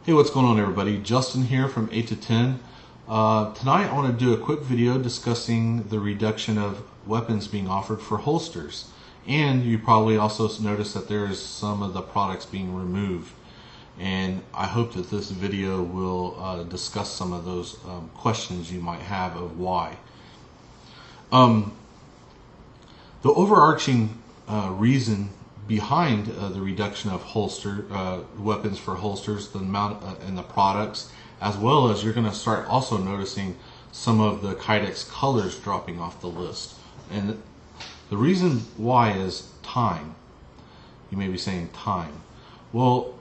Hey, what's going on, everybody? Justin here from 8 to 10. Tonight I want to do a quick video discussing the reduction of weapons being offered for holsters. And you probably also noticed that there is some of the products being removed. And I hope that this video will discuss some of those questions you might have of why. The overarching reason behind the reduction of weapons for holsters, the amount and the products, as well as you're going to start also noticing some of the kydex colors dropping off the list. And the reason why is time. You may be saying time. Well,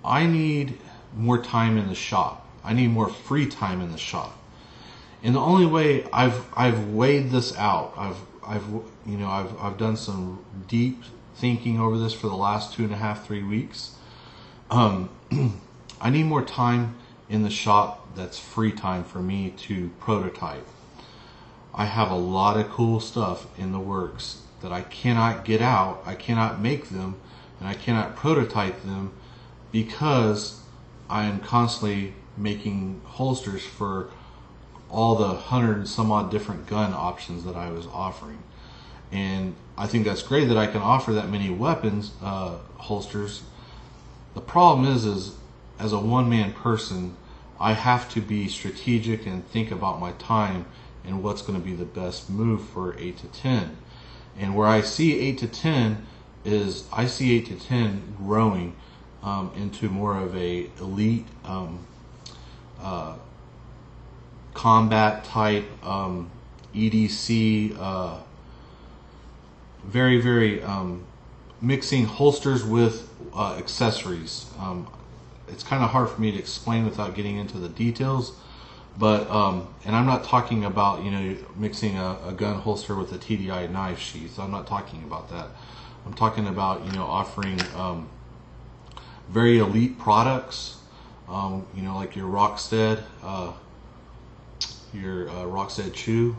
I need more time in the shop. I need more free time in the shop. And the only way I've weighed this out, I've done some deep thinking over this for the last 2.5, 3 weeks. I need more time in the shop that's free time for me to prototype. I have a lot of cool stuff in the works that I cannot get out, I cannot make them, and I cannot prototype them because I am constantly making holsters for all the 100 and some odd different gun options that I was offering. And I think that's great that I can offer that many weapons, holsters. The problem is as a one-man person, I have to be strategic and think about my time and what's going to be the best move for 8 to 10. And where I see 8 to 10 is I see 8 to 10 growing into more of a elite combat type EDC, very mixing holsters with accessories. It's kind of hard for me to explain without getting into the details, but and I'm not talking about mixing a gun holster with a TDI knife sheath. I'm not talking about that. I'm talking about offering very elite products, like your Rockstead Chew,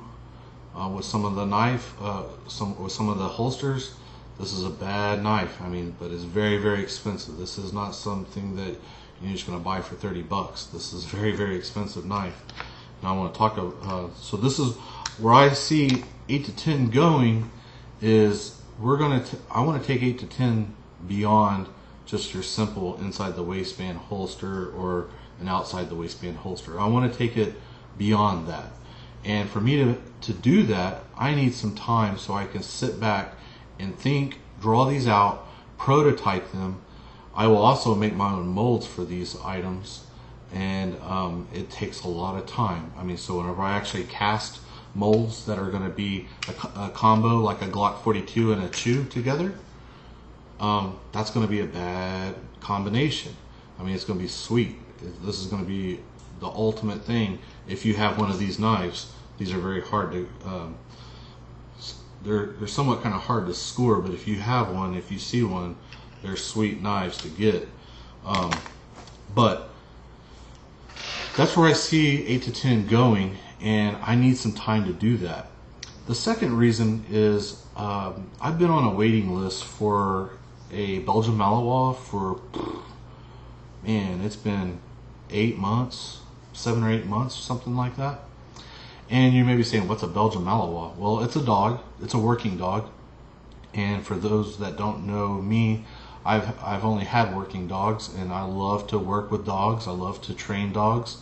with some of the knife, with some of the holsters. This is a bad knife, but it's very expensive. This is not something that you're just going to buy for 30 bucks. This is very expensive knife. Now I want to talk so this is where I see 8 to 10 going. Is I want to take 8 to 10 beyond just your simple inside the waistband holster or an outside the waistband holster. I want to take it beyond that. And for me to do that, I need some time so I can sit back and think, draw these out, prototype them. I will also make my own molds for these items, and it takes a lot of time. So whenever I actually cast molds that are going to be a combo, like a Glock 42 and a Chew together, that's going to be a bad combination. It's going to be sweet. This is going to be the ultimate thing. If you have one of these knives, these are very hard to they're somewhat kind of hard to score, but if you have one, if you see one, they're sweet knives to get. But that's where I see 8 to 10 going, and I need some time to do that. The second reason is I've been on a waiting list for a Belgian Malinois for, man, it's been 8 months, 7 or 8 months, something like that. And you may be saying, what's a Belgian Malinois? Well, it's a dog. It's a working dog. And for those that don't know me, I've only had working dogs, and I love to work with dogs. I love to train dogs.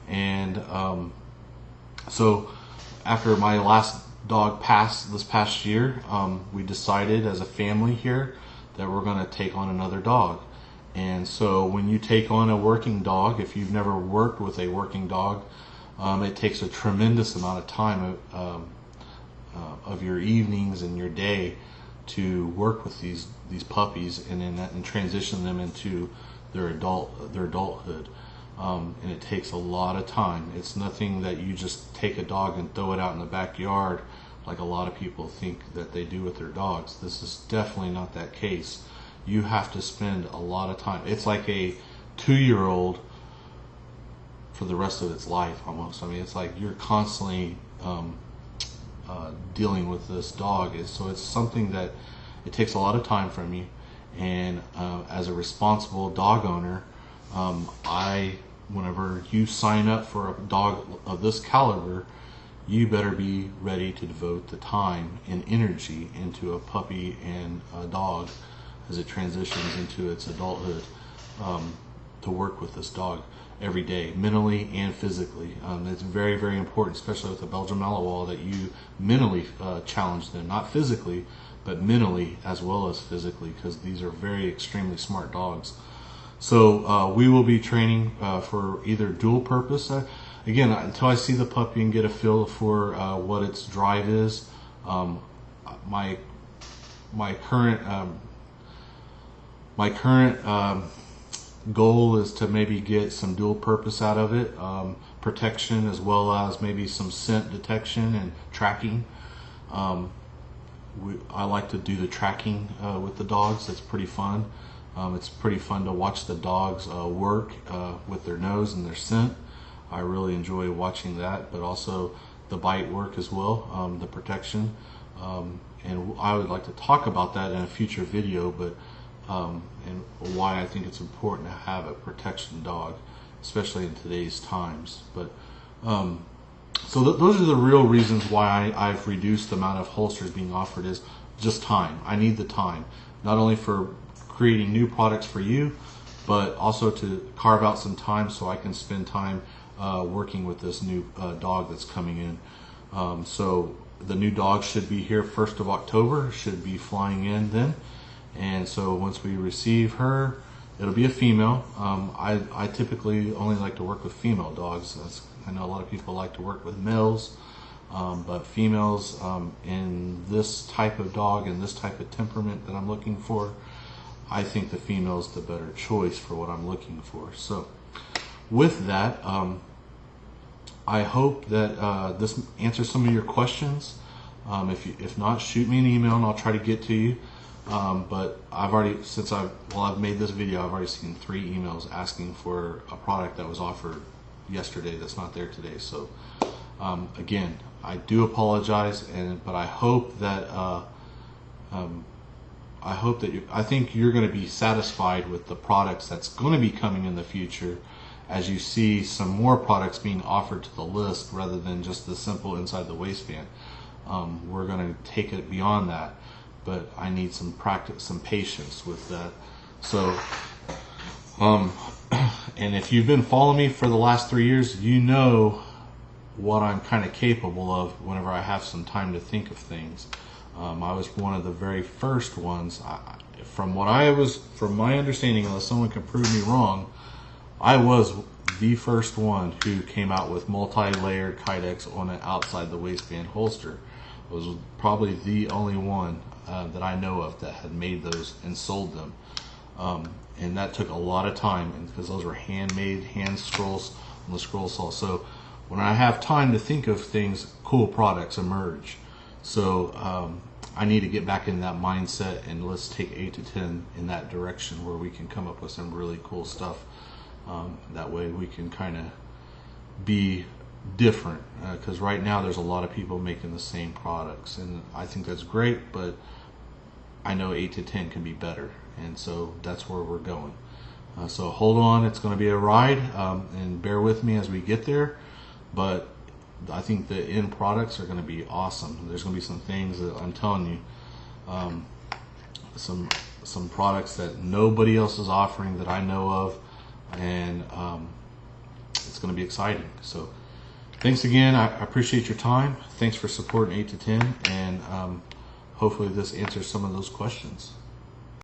And so after my last dog passed this past year, we decided as a family here that we're going to take on another dog. And so when you take on a working dog, if you've never worked with a working dog, it takes a tremendous amount of time of your evenings and your day to work with these puppies and transition them into their adulthood. And it takes a lot of time. It's nothing that you just take a dog and throw it out in the backyard like a lot of people think that they do with their dogs. This is definitely not that case. You have to spend a lot of time. It's like a 2-year-old for the rest of its life almost. It's like you're constantly dealing with this dog. So it's something that it takes a lot of time from you. And as a responsible dog owner, Whenever you sign up for a dog of this caliber, you better be ready to devote the time and energy into a puppy and a dog as it transitions into its adulthood, to work with this dog every day, mentally and physically. It's very, very important, especially with the Belgian Malinois, that you mentally challenge them, not physically, but mentally as well as physically, because these are very extremely smart dogs. So we will be training for either dual purpose. Again, until I see the puppy and get a feel for what its drive is, my current goal is to maybe get some dual purpose out of it, protection as well as maybe some scent detection and tracking. I like to do the tracking with the dogs. That's pretty fun. It's pretty fun to watch the dogs work with their nose and their scent. I really enjoy watching that, but also the bite work as well, the protection. And I would like to talk about that in a future video, but and why I think it's important to have a protection dog, especially in today's times. But so those are the real reasons why I've reduced the amount of holsters being offered, is just time. I need the time, not only for creating new products for you, but also to carve out some time so I can spend time working with this new dog that's coming in. So the new dog should be here 1st of October, should be flying in then. And so once we receive her, it'll be a female. I typically only like to work with female dogs. I know a lot of people like to work with males, but females in this type of dog and this type of temperament that I'm looking for, I think the female is the better choice for what I'm looking for. So with that, I hope that this answers some of your questions. If not, shoot me an email and I'll try to get to you. But I've already, I've made this video, I've already seen 3 emails asking for a product that was offered yesterday that's not there today. So again, I do apologize, but I hope that I think you're going to be satisfied with the products that's going to be coming in the future, as you see some more products being offered to the list rather than just the simple inside the waistband. We're going to take it beyond that, but I need some practice, some patience with that. So, and if you've been following me for the last 3 years, you know what I'm kind of capable of whenever I have some time to think of things. I was one of the very first ones. From my understanding, unless someone can prove me wrong, I was the first one who came out with multi-layered kydex on an outside the waistband holster. I was probably the only one that I know of that had made those and sold them. And that took a lot of time, because those were handmade, hand scrolls on the scroll saw. So when I have time to think of things, cool products emerge. So I need to get back in that mindset, and let's take 8 to 10 in that direction where we can come up with some really cool stuff. That way we can kind of be different, because right now there's a lot of people making the same products, and I think that's great, but I know 8 to 10 can be better, and so that's where we're going. So hold on, it's going to be a ride, and bear with me as we get there, but I think the end products are going to be awesome. There's going to be some things that I'm telling you, some products that nobody else is offering that I know of, and it's going to be exciting. So thanks again. I appreciate your time. Thanks for supporting 8 to 10, and hopefully this answers some of those questions.